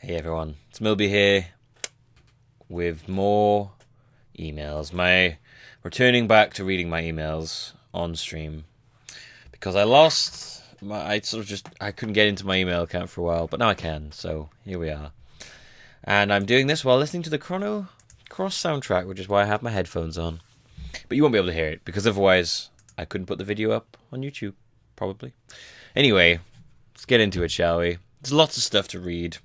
Hey everyone, it's Millbee here with more emails. Returning back to reading my emails on stream because I couldn't get into my email account for a while, but now I can. So here we are, and I'm doing this while listening to the Chrono Cross soundtrack, which is why I have my headphones on. But you won't be able to hear it because otherwise I couldn't put the video up on YouTube, probably. Anyway, let's get into it, shall we? There's lots of stuff to read.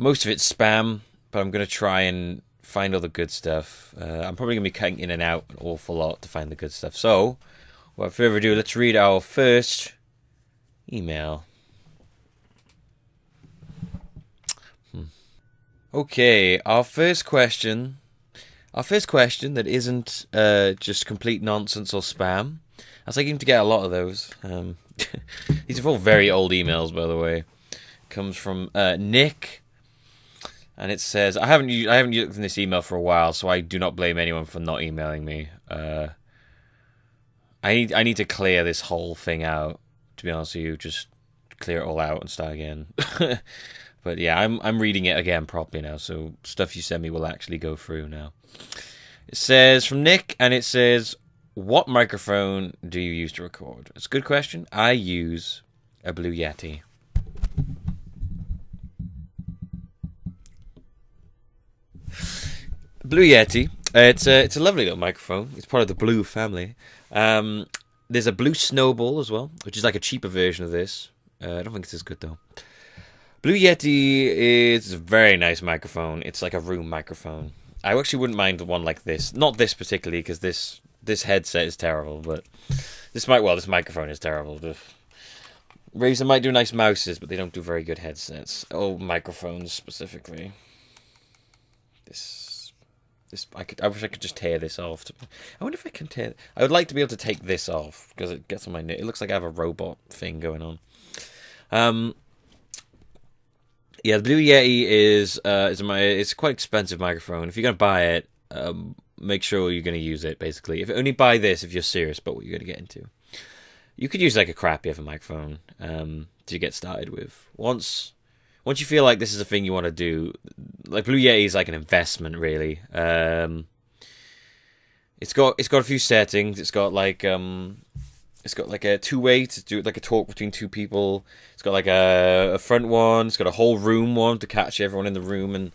Most of it's spam, but I'm going to try and find all the good stuff. I'm probably going to be cutting in and out an awful lot to find the good stuff. So, without further ado, let's read our first email. Okay, our first question that isn't just complete nonsense or spam. I was thinking to get a lot of those. These are all very old emails, by the way. It comes from Nick. And it says, I haven't looked in this email for a while, so I do not blame anyone for not emailing me. I need to clear this whole thing out, to be honest with you. Just clear it all out and start again. But yeah, I'm reading it again properly now, so stuff you send me will actually go through now. It says, from Nick, and it says, what microphone do you use to record? It's a good question. I use a Blue Yeti. Blue Yeti. It's a lovely little microphone. It's part of the Blue family. There's a Blue Snowball as well, which is like a cheaper version of this. I don't think it's as good though. Blue Yeti is a very nice microphone. It's like a room microphone. I actually wouldn't mind the one like this. Not this particularly, because this headset is terrible. But this microphone is terrible. The Razer might do nice mouses, but they don't do very good headsets. Oh, microphones specifically. I wish I could just tear this off. I wonder if I can tear. I would like to be able to take this off because it gets on my neck. It looks like I have a robot thing going on. Yeah, the Blue Yeti is it's quite expensive microphone. If you're gonna buy it, make sure you're gonna use it. Basically, if only buy this if you're serious about what you're gonna get into. You could use like a crappy other microphone to get started with. Once you feel like this is a thing you want to do, like Blue Yeti is like an investment, really. It's got a few settings. It's got like a two-way to do like a talk between two people. It's got like a front one. It's got a whole room one to catch everyone in the room, and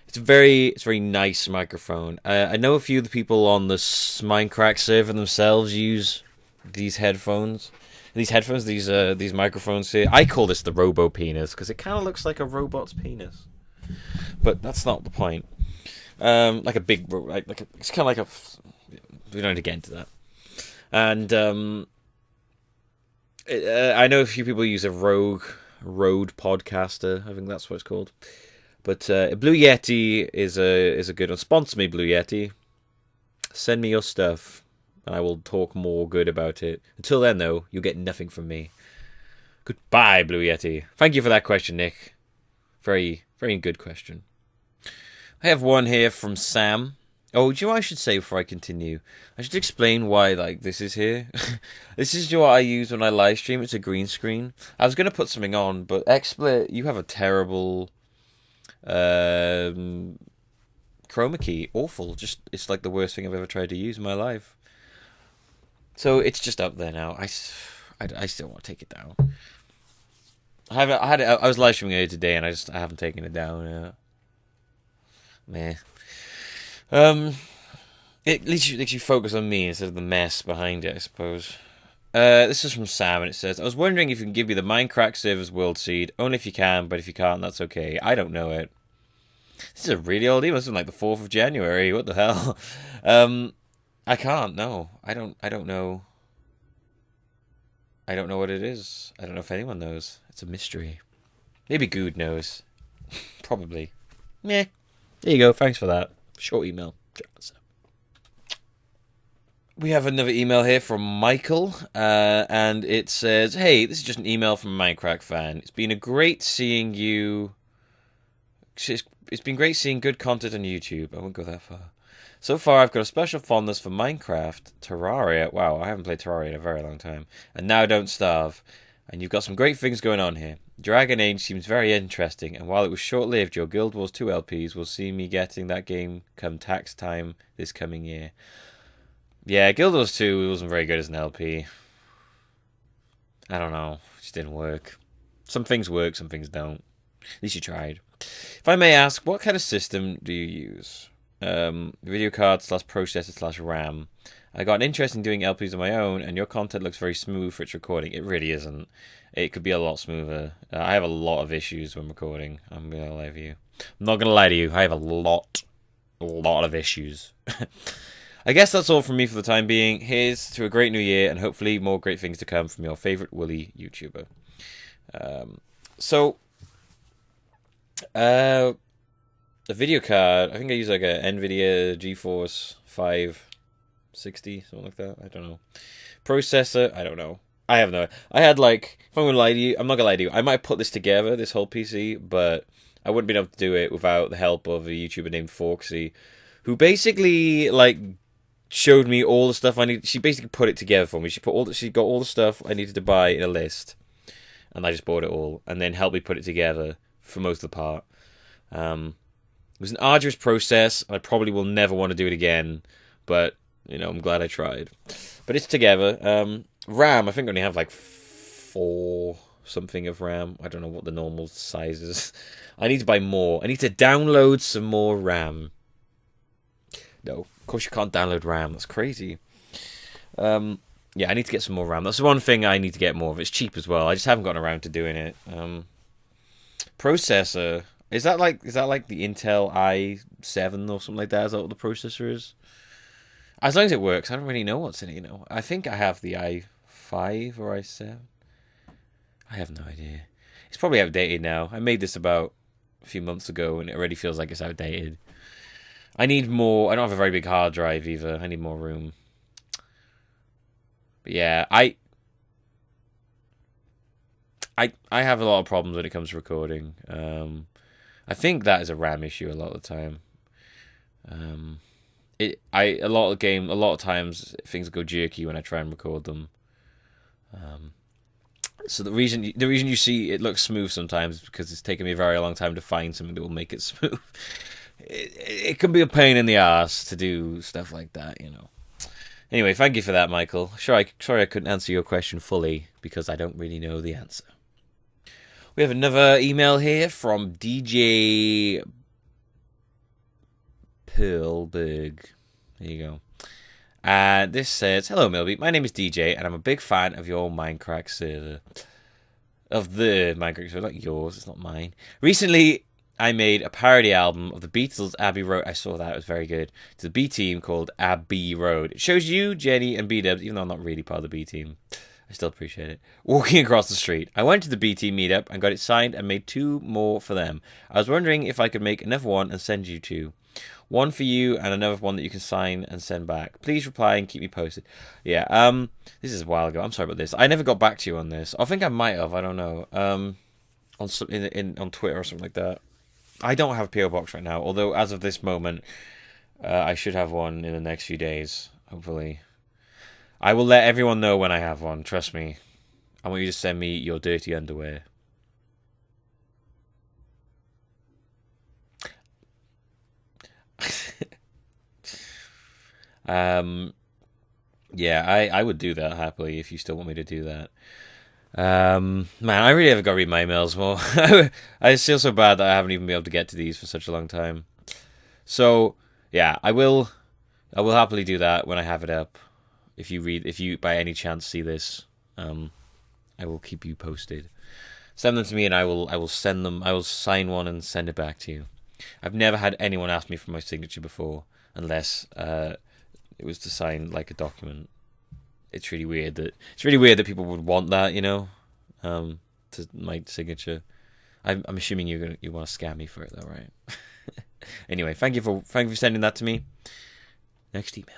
it's a very nice microphone. I know a few of the people on the Minecraft server themselves use these headphones. These microphones here. I call this the robo penis because it kind of looks like a robot's penis, but that's not the point. Like a big, it's kind of like a. We don't need to get into that. And I know a few people use a Rode Podcaster. I think that's what it's called. But Blue Yeti is a good one. Sponsor me, Blue Yeti. Send me your stuff. I will talk more good about it. Until then, though, you'll get nothing from me. Goodbye, Blue Yeti. Thank you for that question, Nick. Very, very good question. I have one here from Sam. Oh, do you know what I should say before I continue? I should explain why, this is here. This is what I use when I live stream. It's a green screen. I was going to put something on, but XSplit, you have a terrible chroma key. Awful. It's like the worst thing I've ever tried to use in my life. So it's just up there now. I still want to take it down. I was live streaming it today, and I haven't taken it down yet. Meh. At least you focus on me instead of the mess behind it, I suppose. This is from Sam, and it says, I was wondering if you can give me the Minecraft server's world seed. Only if you can, but if you can't, that's okay. I don't know it. This is a really old email. This is from like the 4th of January. What the hell? I can't, no. I don't know. I don't know what it is. I don't know if anyone knows. It's a mystery. Maybe Good knows. Probably. Meh. There you go. Thanks for that. Short email. We have another email here from Michael, and it says, hey, this is just an email from a Minecraft fan. It's been great seeing good content on YouTube. I won't go that far. So far, I've got a special fondness for Minecraft, Terraria. Wow, I haven't played Terraria in a very long time. And now Don't Starve. And you've got some great things going on here. Dragon Age seems very interesting, and while it was short-lived, your Guild Wars 2 LPs will see me getting that game come tax time this coming year. Yeah, Guild Wars 2 wasn't very good as an LP. I don't know. It just didn't work. Some things work, some things don't. At least you tried. If I may ask, what kind of system do you use? Video card / processor / RAM. I got an interest in doing LPs on my own, and your content looks very smooth for its recording. It really isn't. It could be a lot smoother. I have a lot of issues when recording. I'm gonna lie to you. I'm not gonna lie to you. I have a lot of issues. I guess that's all from me for the time being. Here's to a great new year, and hopefully more great things to come from your favorite woolly YouTuber. The video card, I think I use like a NVIDIA GeForce 560, something like that. I don't know. Processor, I don't know. I have no. I had like, if I'm gonna lie to you, I'm not gonna lie to you. I might put this together, this whole PC, but I wouldn't be able to do it without the help of a YouTuber named Forksy, who basically like showed me all the stuff I need. She basically put it together for me. She got all the stuff I needed to buy in a list, and I just bought it all, and then helped me put it together for most of the part. It was an arduous process. I probably will never want to do it again, but I'm glad I tried. But it's together. RAM, I think I only have like 4 something of RAM. I don't know what the normal size is. I need to buy more. I need to download some more RAM. No, of course you can't download RAM. That's crazy. Yeah, I need to get some more RAM. That's the one thing I need to get more of. It's cheap as well. I just haven't gotten around to doing it. Processor. Is that like the Intel i7 or something like that? Is that what the processor is? As long as it works, I don't really know what's in it. I think I have the i5 or i7. I have no idea. It's probably outdated now. I made this about a few months ago, and it already feels like it's outdated. I need more. I don't have a very big hard drive either. I need more room. But yeah, I have a lot of problems when it comes to recording. I think that is a RAM issue a lot of the time. A lot of times things go jerky when I try and record them. So the reason you see it looks smooth sometimes is because it's taken me a very long time to find something that will make it smooth. It can be a pain in the ass to do stuff like that, Anyway, thank you for that, Michael. Sorry I couldn't answer your question fully because I don't really know the answer. We have another email here from DJ Pearlberg. There you go. And this says, "Hello, Millbee. My name is DJ, and I'm a big fan of your Minecraft server. Of the Minecraft server, not yours. It's not mine. Recently, I made a parody album of the Beatles' Abbey Road. I saw that. It was very good. To the B Team called Abbey Road. It shows you, Jenny, and B-Dubs, even though I'm not really part of the B Team. I still appreciate it. Walking across the street. I went to the BT meetup and got it signed and made 2 more for them. I was wondering if I could make another one and send you 2. One for you and another one that you can sign and send back. Please reply and keep me posted." Yeah, this is a while ago. I'm sorry about this. I never got back to you on this. I think I might have. I don't know. On Twitter or something like that. I don't have a PO box right now. Although as of this moment, I should have one in the next few days. Hopefully. I will let everyone know when I have one, trust me. I want you to send me your dirty underwear. Yeah, I would do that happily if you still want me to do that. Man, I really haven't got to read my emails more. I feel so bad that I haven't even been able to get to these for such a long time. So, yeah, I will happily do that when I have it up. If you by any chance see this, I will keep you posted. Send them to me and I will send them. I will sign one and send it back to you. I've never had anyone ask me for my signature before, unless it was to sign like a document. It's really weird that people would want that, to my signature. I'm assuming you want to scam me for it though, right? Anyway, thank you for sending that to me. Next email.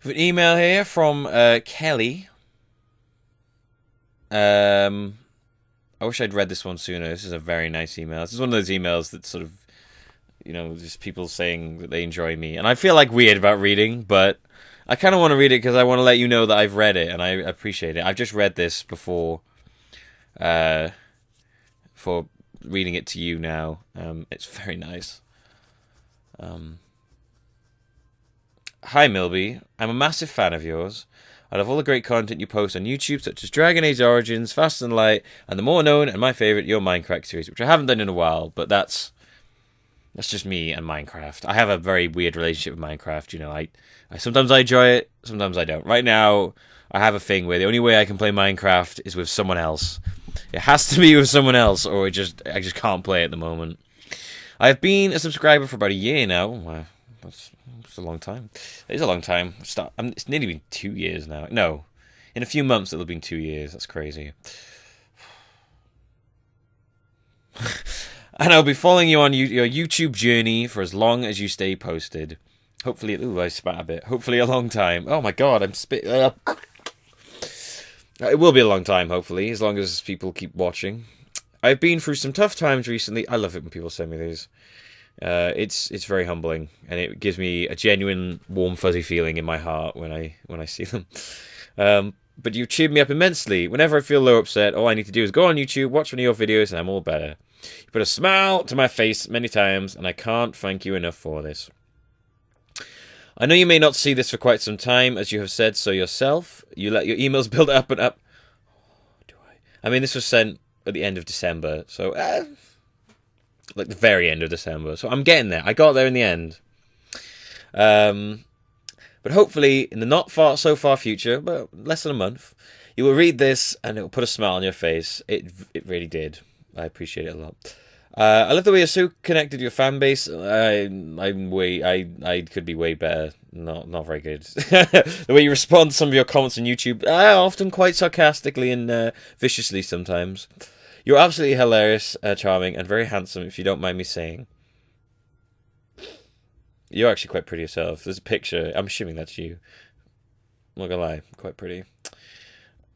We have an email here from Kelly. I wish I'd read this one sooner. This is a very nice email. This is one of those emails that sort of, just people saying that they enjoy me. And I feel like weird about reading, but I kind of want to read it because I want to let you know that I've read it and I appreciate it. I've just read this before for reading it to you now. It's very nice. Hi, Millbee. I'm a massive fan of yours. I love all the great content you post on YouTube, such as Dragon Age Origins, Fast and Light, and the more known and my favourite, your Minecraft series, which I haven't done in a while, but that's just me and Minecraft. I have a very weird relationship with Minecraft. You know, I sometimes I enjoy it, sometimes I don't. Right now, I have a thing where the only way I can play Minecraft is with someone else. It has to be with someone else, or I just can't play at the moment. I've been a subscriber for about a year now. Wow, that's a long time. It is a long time. It's nearly been 2 years now. No, in a few months it'll have been 2 years. That's crazy. And I'll be following you on your YouTube journey for as long as you stay posted. Hopefully, ooh, I spat a bit. Hopefully a long time. Oh my god, I'm spit. It will be a long time, hopefully, as long as people keep watching. I've been through some tough times recently. I love it when people send me these. It's very humbling, and it gives me a genuine warm fuzzy feeling in my heart when I see them. But you've cheered me up immensely. Whenever I feel low upset, all I need to do is go on YouTube, watch one of your videos, and I'm all better. You put a smile to my face many times, and I can't thank you enough for this. I know you may not see this for quite some time, as you have said so yourself. You let your emails build up and up. I mean, this was sent at the end of December, so like the very end of December. So I'm getting there. I got there in the end. But hopefully, in the not far so far future, but less than a month, you will read this and it will put a smile on your face. It really did. I appreciate it a lot. I love the way you're so connected to your fan base. I could be way better. Not very good. The way you respond to some of your comments on YouTube, often quite sarcastically and viciously sometimes. You're absolutely hilarious, charming, and very handsome, if you don't mind me saying. You're actually quite pretty yourself. There's a picture. I'm assuming that's you. I'm not gonna lie, quite pretty.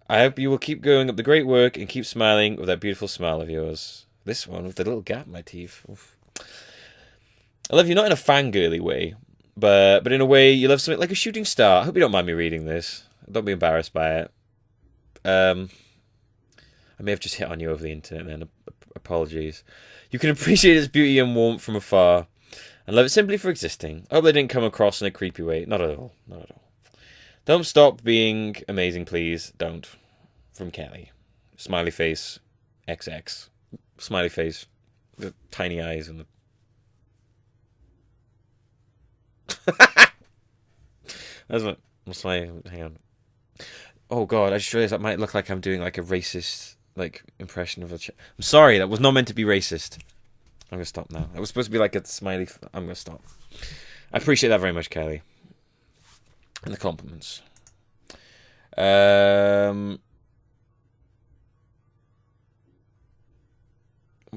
I hope you will keep going up the great work and keep smiling with that beautiful smile of yours. This one with the little gap in my teeth. Oof. I love you not in a fangirly way, but in a way you love something like a shooting star. I hope you don't mind me reading this. Don't be embarrassed by it. I may have just hit on you over the internet then. Apologies. You can appreciate its beauty and warmth from afar and love it simply for existing. I hope they didn't come across in a creepy way. Not at all. Not at all. Don't stop being amazing, please. Don't. From Kelly. Smiley face. XX. Smiley face. The tiny eyes and the... That's my... Hang on. Oh god, I just realised that might look like I'm doing like a racist impression of a... I'm sorry, that was not meant to be racist. I'm going to stop now. It was supposed to be like a smiley... I'm going to stop. I appreciate that very much, Kelly. And the compliments. What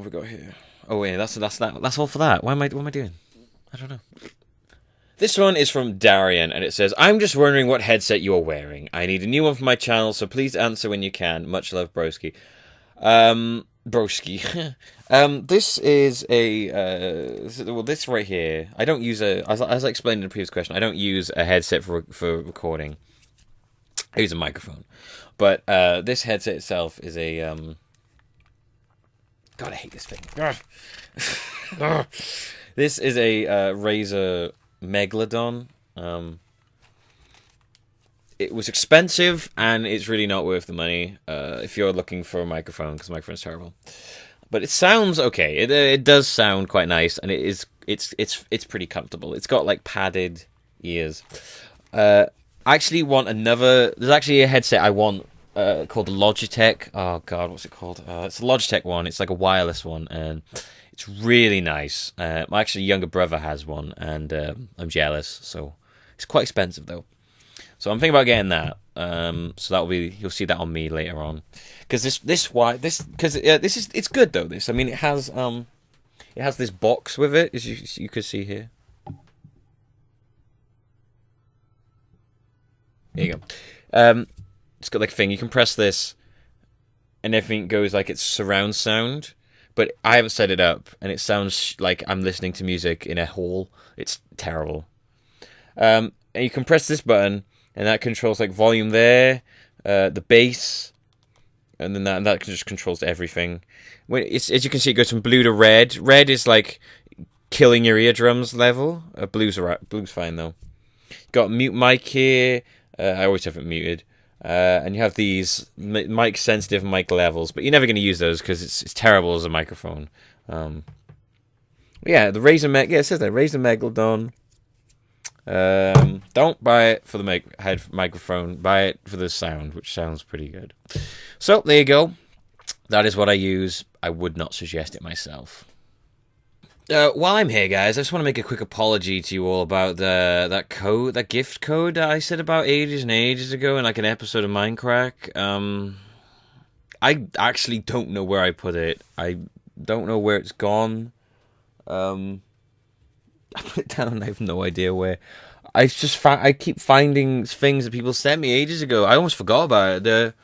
have we got here? Oh yeah, that's that. That's all for that. What am I doing? I don't know. This one is from Darian, and it says, I'm just wondering what headset you are wearing. I need a new one for my channel, so please answer when you can. Much love, broski. Broski. This is this right here. I don't use as I explained in the previous question, I don't use a headset for recording. I use a microphone. But this headset itself is a... God, I hate this thing. This is a Razer Megalodon. It was expensive, and it's really not worth the money if you're looking for a microphone, because the microphone's terrible. But it sounds okay. It does sound quite nice, and it's pretty comfortable. It's got like padded ears. I actually want another... There's actually a headset I want called the Logitech. Oh god, what's it called? It's a Logitech one. It's like a wireless one, and it's really nice. My actually younger brother has one, and I'm jealous. So it's quite expensive though. So I'm thinking about getting that. So that'll be... You'll see that on me later on. Because it's good though. This, I mean, it has this box with it, as you could see here. There you go. It's got like a thing. You can press this, and everything goes like it's surround sound. But I haven't set it up, and it sounds like I'm listening to music in a hall. It's terrible. And you can press this button, and that controls like volume there, the bass, and then that just controls everything. As you can see, it goes from blue to red. Red is like killing your eardrums level. Blue's fine though. Got mute mic here. I always have it muted. And you have these mic sensitive mic levels, but you're never going to use those because it's terrible as a microphone. Yeah, the Razer Meg. Yeah, it says that Razer Megalodon. Don't buy it for the microphone. Buy it for the sound, which sounds pretty good. So there you go. That is what I use. I would not suggest it myself. While I'm here, guys, I just want to make a quick apology to you all about that gift code that I said about ages and ages ago in like an episode of Minecraft. I actually don't know where I put it. I don't know where it's gone. I put it down and I have no idea where. I keep finding things that people sent me ages ago. I almost forgot about it.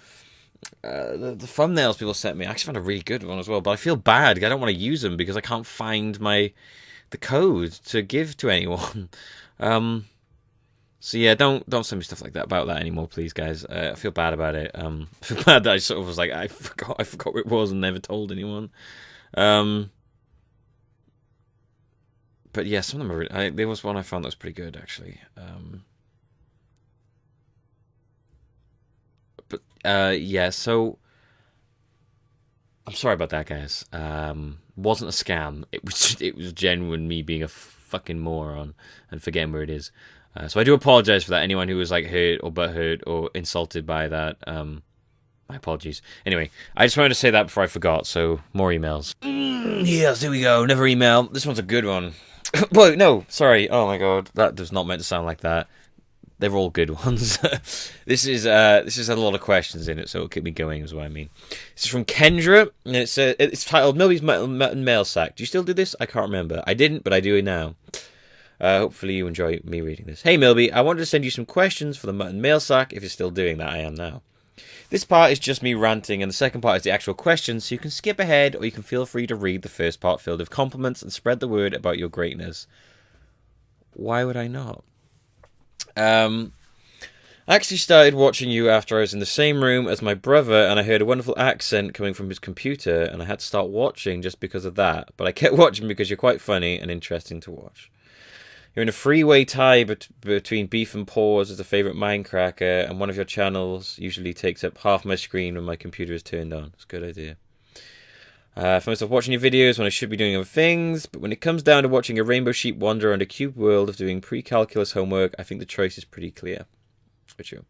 The thumbnails people sent me. I actually found a really good one as well, but I feel bad. I don't want to use them because I can't find the code to give to anyone. So yeah, don't send me stuff like that about that anymore, please, guys. I feel bad about it. I feel bad that I sort of was like, I forgot where it was and never told anyone. But yeah, some of them are really, there was one I found that was pretty good, actually. Yeah, so I'm sorry about that, guys. Wasn't a scam. It was genuine me being a fucking moron and forgetting where it is. So I do apologize for that. Anyone who was like hurt or butthurt or insulted by that, my apologies. Anyway, I just wanted to say that before I forgot. So more emails. Yes, here we go. Another email. This one's a good one. Whoa, no, sorry. Oh my god, that does not meant to sound like that. They're all good ones. This has a lot of questions in it, so it'll keep me going, is what I mean. This is from Kendra, and it's titled Millbee's Mutton Mail Sack. Do you still do this? I can't remember. I didn't, but I do it now. Hopefully you enjoy me reading this. Hey Millbee, I wanted to send you some questions for the Mutton Mail Sack. If you're still doing that, I am now. This part is just me ranting, and the second part is the actual questions, so you can skip ahead, or you can feel free to read the first part filled with compliments and spread the word about your greatness. Why would I not? I actually started watching you after I was in the same room as my brother, and I heard a wonderful accent coming from his computer, and I had to start watching just because of that. But I kept watching because you're quite funny and interesting to watch. You're in a three-way tie between Beef and Paws as a favourite Minecracker, and one of your channels usually takes up half my screen when my computer is turned on. It's a good idea. I find myself watching your videos when I should be doing other things, but when it comes down to watching a rainbow sheep wander around a cube world of doing pre-calculus homework, I think the choice is pretty clear. For true.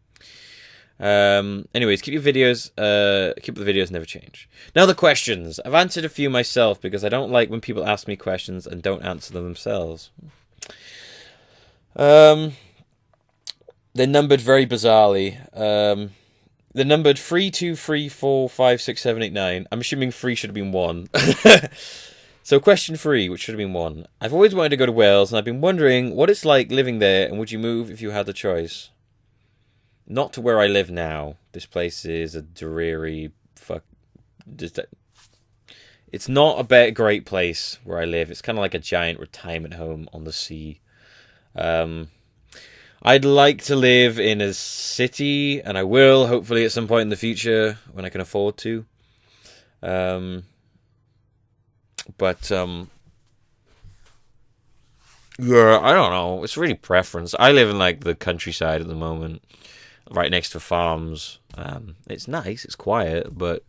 Anyways, keep the videos never change. Now the questions. I've answered a few myself because I don't like when people ask me questions and don't answer them themselves. They're numbered very bizarrely. They're numbered 3, 2, 3, 4, 5, 6, 7, 8, 9. I'm assuming 3 should have been 1. So question 3, which should have been 1. I've always wanted to go to Wales, and I've been wondering what it's like living there, and would you move if you had the choice? Not to where I live now. This place is a dreary It's not a great place where I live. It's kind of like a giant retirement home on the sea. I'd like to live in a city, and I will, hopefully, at some point in the future, when I can afford to. Yeah, I don't know. It's really preference. I live in, like, the countryside at the moment, right next to farms. It's nice, it's quiet, but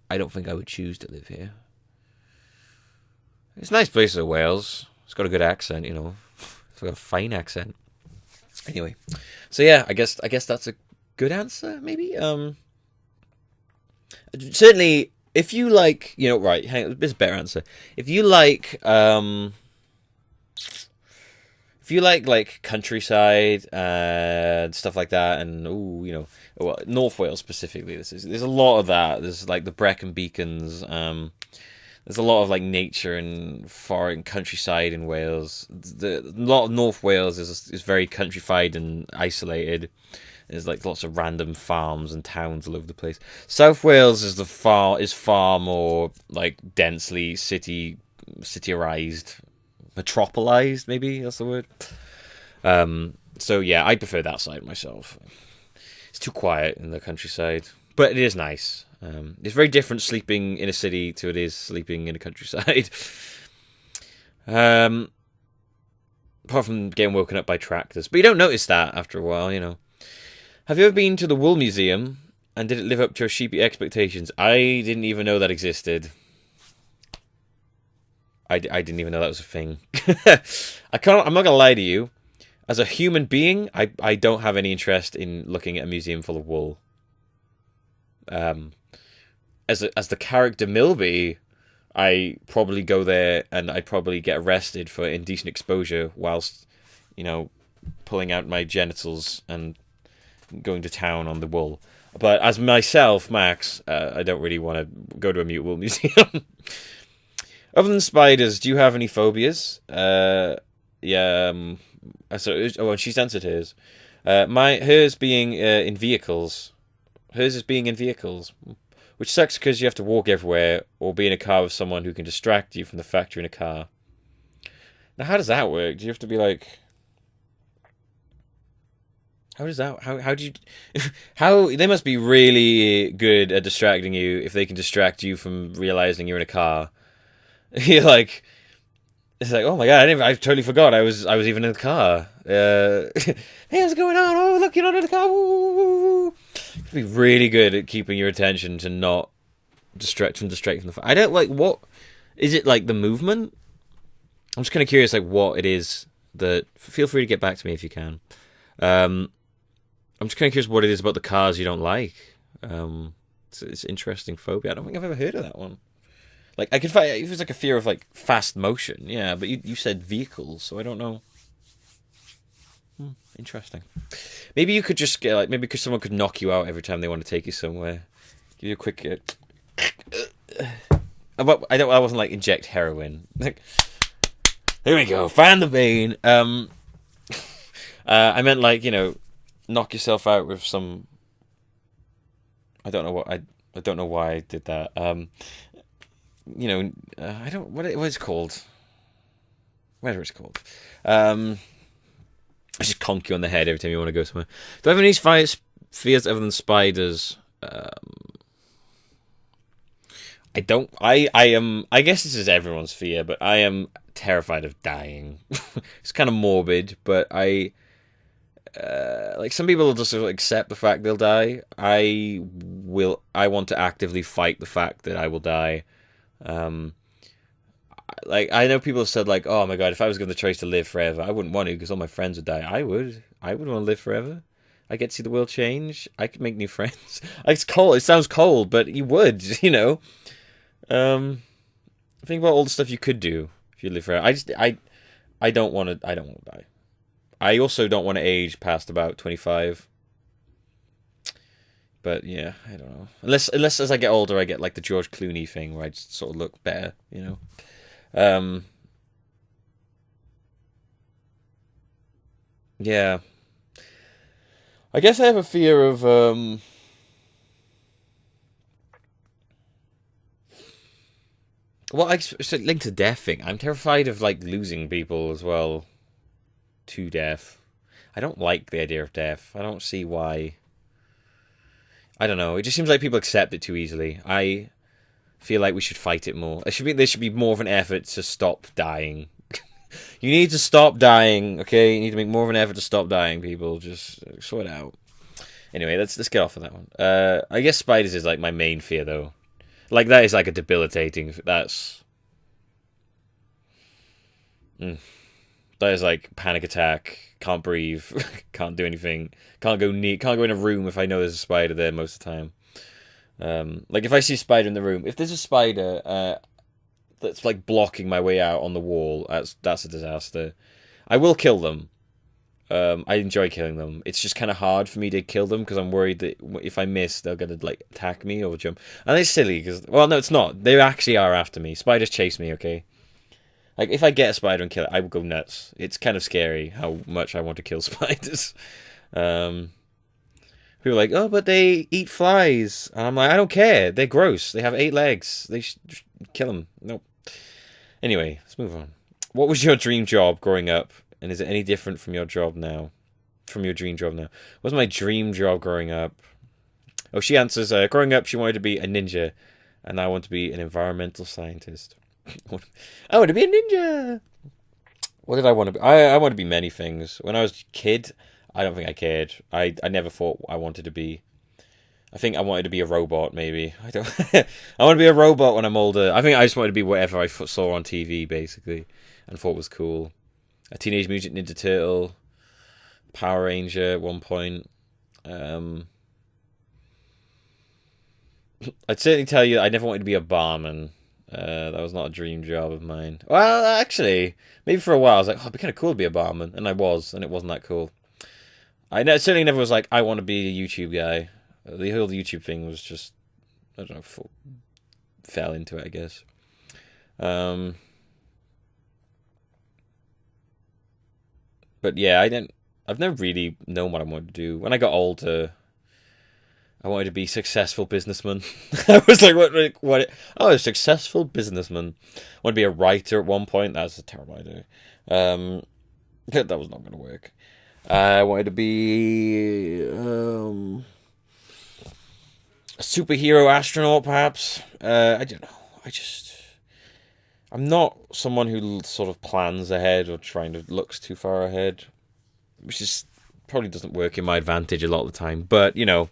I don't think I would choose to live here. It's a nice place in Wales. It's got a good accent, you know. It's got a fine accent. Anyway, so yeah, I guess that's a good answer, maybe. Certainly, if you like, you know, right? Hang on, this is a better answer. If you like like countryside and stuff like that, and you know, well, North Wales specifically, there's a lot of that. There's like the Brecon Beacons. There's a lot of like nature and foreign countryside in Wales. A lot of North Wales is very countrified and isolated. There's like lots of random farms and towns all over the place. South Wales is far more like densely cityized, metropolized. Maybe that's the word. So yeah, I prefer that side myself. It's too quiet in the countryside. But it is nice. It's very different sleeping in a city to it is sleeping in a countryside. Apart from getting woken up by tractors. But you don't notice that after a while, you know. Have you ever been to the Wool Museum, and did it live up to your sheepy expectations? I didn't even know that existed. I didn't even know that was a thing. I'm not going to lie to you. As a human being, I don't have any interest in looking at a museum full of wool. As the character Millbee, I probably go there and I'd probably get arrested for indecent exposure whilst, you know, pulling out my genitals and going to town on the wool. But as myself, Max, I don't really want to go to a mute wool museum. Other than spiders, do you have any phobias? Yeah. And she's answered hers. Hers being in vehicles. Hers is being in vehicles, which sucks because you have to walk everywhere or be in a car with someone who can distract you from the fact you're in a car. Now, how does that work? Do you have to be like? How does that? How do you? How they must be really good at distracting you if they can distract you from realizing you're in a car. You're like, it's like, oh my god, I totally forgot I was even in the car. Hey, what's going on? Oh, look, you're not in the car. Woo. Be really good at keeping your attention to not distract from the. I don't like what is it like the movement. I'm just kind of curious, like what it is that. Feel free to get back to me if you can. I'm just kind of curious what it is about the cars you don't like. It's an interesting phobia. I don't think I've ever heard of that one. Like I could find it was like a fear of like fast motion, yeah. But you said vehicles, so I don't know. Interesting. Maybe you could just get like maybe because someone could knock you out every time they want to take you somewhere. Give you a quick. I wasn't like inject heroin. Like, here we go. Fan the vein. I meant like knock yourself out with some. I don't know why I did that. I don't what it's called. Whatever it's called. I just conk you on the head every time you want to go somewhere. Do I have any fears other than spiders? I don't. I am. I guess this is everyone's fear, but I am terrified of dying. It's kind of morbid, but I. Like some people will just sort of accept the fact they'll die. I want to actively fight the fact that I will die. Like I know people have said like, oh my god, if I was given the choice to live forever, I wouldn't want to because all my friends would die. I would want to live forever. I get to see the world change. I could make new friends. It's cold. It sounds cold, but you would. Think about all the stuff you could do if you live forever. I don't want to. I don't want to die. I also don't want to age past about 25. But yeah, I don't know. Unless as I get older, I get like the George Clooney thing where I just sort of look better, Yeah. I guess I have a fear of well, it's linked to death thing. I'm terrified of like losing people as well to death. I don't like the idea of death. I don't see why. I don't know. It just seems like people accept it too easily. I feel like we should fight it more. There should be more of an effort to stop dying. You need to stop dying, okay? You need to make more of an effort to stop dying, people. Just sort it out. Anyway, let's get off of that one. I guess spiders is like my main fear, though. Like that is like a debilitating. That is like panic attack. Can't breathe. Can't do anything. Can't go in a room if I know there's a spider there most of the time. Like if I see a spider in the room, if there's a spider that's like blocking my way out on the wall, that's a disaster. I will kill them. I enjoy killing them. It's just kind of hard for me to kill them because I'm worried that if I miss, they're gonna like attack me or jump. And it's silly because no, it's not. They actually are after me. Spiders chase me. Okay. Like, if I get a spider and kill it, I will go nuts. It's kind of scary how much I want to kill spiders. People are like, oh, but they eat flies. And I'm like, I don't care. They're gross. They have 8 legs. They should kill them. Nope. Anyway, let's move on. What was your dream job growing up? And is it any different from your job now? From your dream job now? What was my dream job growing up? Oh, she answers, growing up, she wanted to be a ninja, and I want to be an environmental scientist. I want to be a ninja! What did I want to be? I want to be many things. When I was a kid, I don't think I cared. I never thought I wanted to be. I think I wanted to be a robot, maybe. I don't. I want to be a robot when I'm older. I think I just wanted to be whatever I saw on TV, basically, and thought was cool. A Teenage Mutant Ninja Turtle, Power Ranger at one point. I'd certainly tell you I never wanted to be a barman. That was not a dream job of mine. Well, actually, maybe for a while I was like, oh, it'd be kind of cool to be a barman, and I was, and it wasn't that cool. Certainly never was like, I want to be a YouTube guy. The whole YouTube thing was just, I don't know, fell into it, I guess. But yeah, I've never really known what I wanted to do. When I got older, I wanted to be a successful businessman. I was like, what? Oh, a successful businessman. I wanted to be a writer at one point. That was a terrible idea. That was not going to work. I wanted to be a superhero astronaut, perhaps. I don't know. I'm not someone who sort of plans ahead or trying to looks too far ahead, which is probably doesn't work in my advantage a lot of the time. But you know,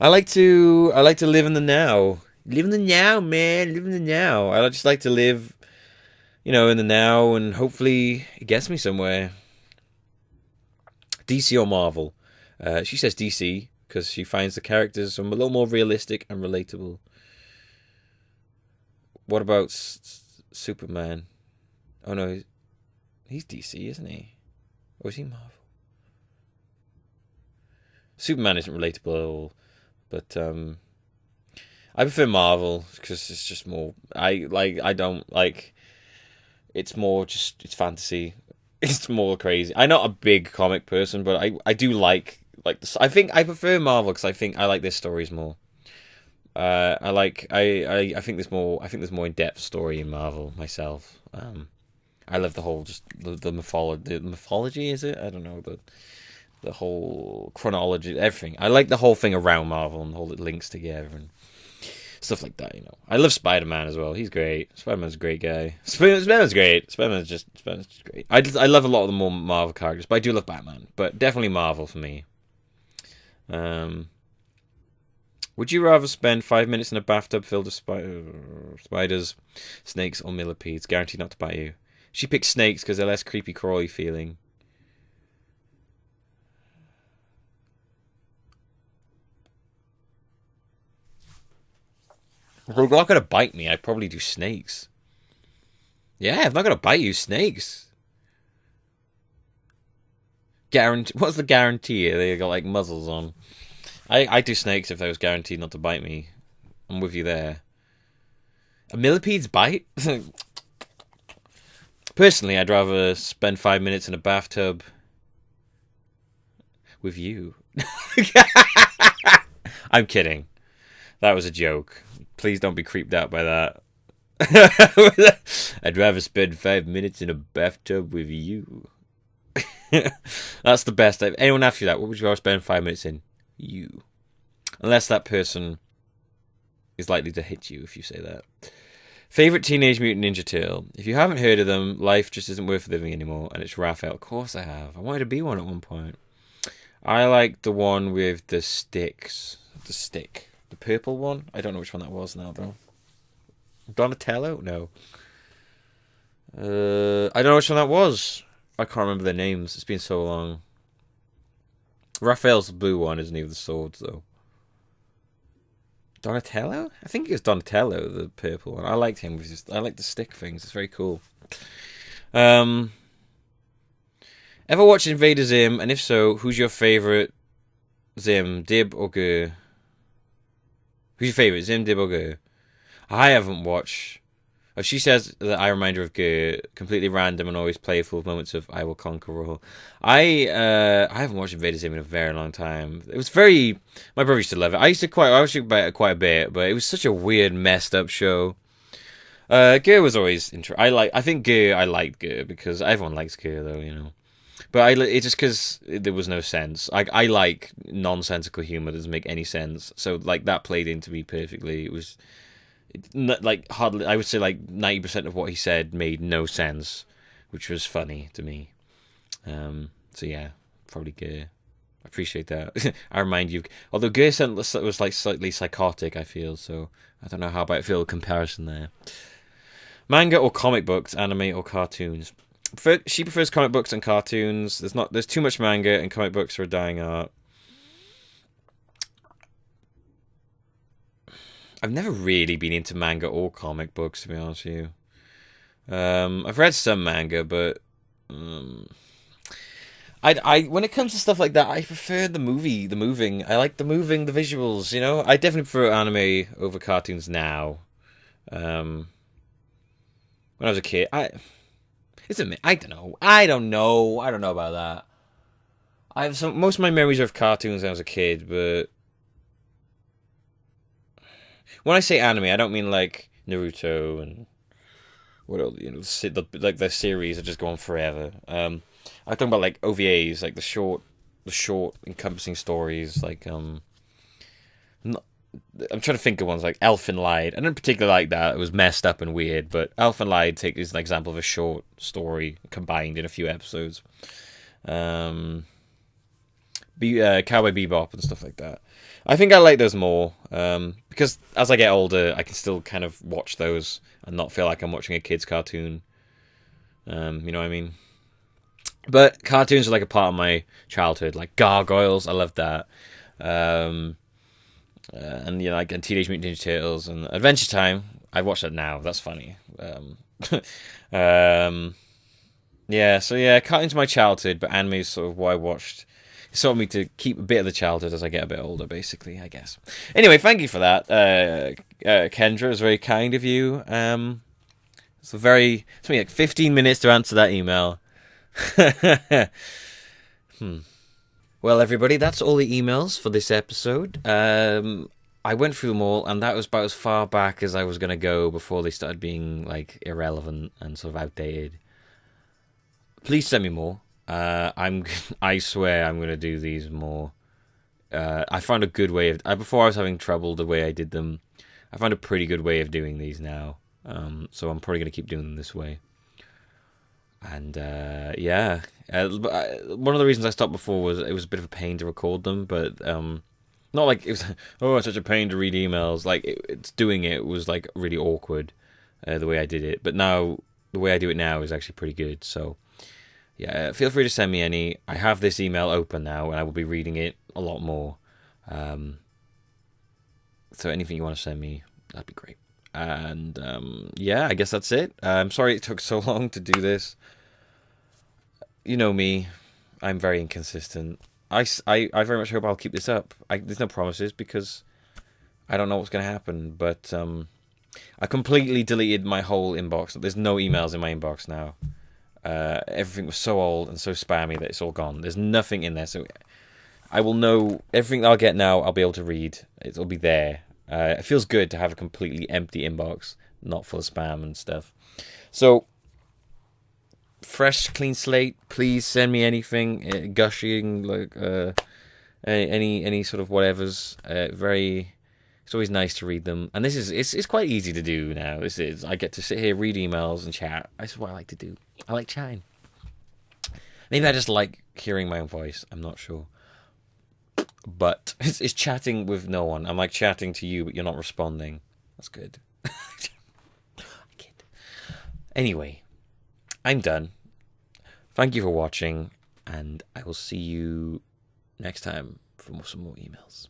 I like to live in the now. Live in the now, man. Live in the now. I just like to live, you know, in the now, and hopefully it gets me somewhere. DC or Marvel? She says DC because she finds the characters a little more realistic and relatable. What about Superman? Oh no, he's DC, isn't he? Or is he Marvel? Superman isn't relatable at all, but I prefer Marvel because it's just more. I don't like. It's more just it's fantasy. It's more crazy. I'm not a big comic person, but I do like this. I think I prefer Marvel because I think I like their stories more. I think there's more. I think there's more in depth story in Marvel myself. I love the whole just the mythology. The mythology is it? I don't know the whole chronology, everything. I like the whole thing around Marvel and all it links together and stuff like that. You know, I love Spider-Man as well. He's great. Spider-Man's a great guy. Spider-Man's great. Spider-Man's just great. I love a lot of the more Marvel characters, but I do love Batman. But definitely Marvel for me. Would you rather spend 5 minutes in a bathtub filled with spiders, snakes, or millipedes, guaranteed not to bite you? She picked snakes because they're less creepy crawly feeling. If they're not going to bite me, I'd probably do snakes. Yeah, if not going to bite you, snakes. What's the guarantee? They got like muzzles on. I do snakes if they was guaranteed not to bite me. I'm with you there. A millipede's bite? Personally, I'd rather spend 5 minutes in a bathtub with you. I'm kidding. That was a joke. Please don't be creeped out by that. I'd rather spend 5 minutes in a bathtub with you. That's the best. If anyone asks you that, what would you rather spend 5 minutes in? You. Unless that person is likely to hit you if you say that. Favorite Teenage Mutant Ninja Turtle? If you haven't heard of them, life just isn't worth living anymore, and it's Heartfelt. Of course I have. I wanted to be one at one point. I like the one with the sticks. The stick. The purple one? I don't know which one that was now, though. Donatello? No. I don't know which one that was. I can't remember their names. It's been so long. Raphael's the blue one, isn't he, with the swords, though? Donatello? I think it was Donatello, the purple one. I liked him. I like the stick things. It's very cool. Ever watched Invader Zim? And if so, who's your favourite Zim? Dib or Gur? Who's your favourite? Zim, Dib or Gur? I haven't watched... Oh, she says that I remind her of Gur, completely random and always playful with moments of I will conquer all. I haven't watched Invader Zim in a very long time. It was very... My brother used to love it. I watched it quite a bit, but it was such a weird, messed up show. Gur was always... I liked Gur because everyone likes Gur, though, you know. But it's just because there was no sense. I like nonsensical humor that doesn't make any sense. So like that played into me perfectly. It was like hardly. I would say like 90% of what he said made no sense, which was funny to me. So yeah, probably Gay. I appreciate that. I remind you, although Gay was like slightly psychotic, I feel, so I don't know how about feel comparison there. Manga or comic books, anime or cartoons. She prefers comic books and cartoons. There's too much manga and comic books are a dying art. I've never really been into manga or comic books, to be honest with you. I've read some manga, but I when it comes to stuff like that, I prefer the moving. I like the moving, the visuals. You know, I definitely prefer anime over cartoons now. When I was a kid, it's a I don't know. I don't know. I don't know about that. I have most of my memories are of cartoons when I was a kid, but when I say anime, I don't mean like Naruto and what else, like the series that just go on forever. I'm talking about like OVAs, like the short encompassing stories. Like I'm trying to think of ones like Elf and Lied. I don't particularly like that. It was messed up and weird, but Elf and Lied is an example of a short story combined in a few episodes. Cowboy Bebop and stuff like that. I think I like those more because as I get older, I can still kind of watch those and not feel like I'm watching a kid's cartoon. You know what I mean? But cartoons are like a part of my childhood, like Gargoyles. I loved that. And like and Teenage Mutant Ninja Turtles and Adventure Time. I watch that now. That's funny. Yeah. So yeah, cartoons are my childhood, but anime is sort of what I watched. It sort of me to keep a bit of the childhood as I get a bit older, basically. I guess. Anyway, thank you for that, Kendra. It was very kind of you. It's took me like 15 minutes to answer that email. Well, everybody, that's all the emails for this episode. I went through them all, and that was about as far back as I was going to go before they started being like irrelevant and sort of outdated. Please send me more. I swear I'm going to do these more. I found a good way of... before I was having trouble the way I did them. I found a pretty good way of doing these now. So I'm probably going to keep doing them this way. And yeah, one of the reasons I stopped before was it was a bit of a pain to record them, but not like it was it's such a pain to read emails. Like it's doing it was like really awkward the way I did it, but now the way I do it now is actually pretty good. So yeah, feel free to send me any. I have this email open now, and I will be reading it a lot more. So anything you want to send me, that'd be great. And yeah, I guess that's it. I'm sorry it took so long to do this. You know me, I'm very inconsistent. I very much hope I'll keep this up. There's no promises because I don't know what's going to happen. But I completely deleted my whole inbox. There's no emails in my inbox now. Everything was so old and so spammy that it's all gone. There's nothing in there. So I will know everything that I'll get now. I'll be able to read. It'll be there. It feels good to have a completely empty inbox, not full of spam and stuff. So, fresh, clean slate. Please send me anything gushing, like any sort of whatevers. It's always nice to read them, and it's quite easy to do now. I get to sit here, read emails, and chat. That's what I like to do. I like chatting. Maybe I just like hearing my own voice. I'm not sure. But it's chatting with no one. I'm like chatting to you, but you're not responding. That's good. Anyway, I'm done. Thank you for watching, and I will see you next time for some more emails.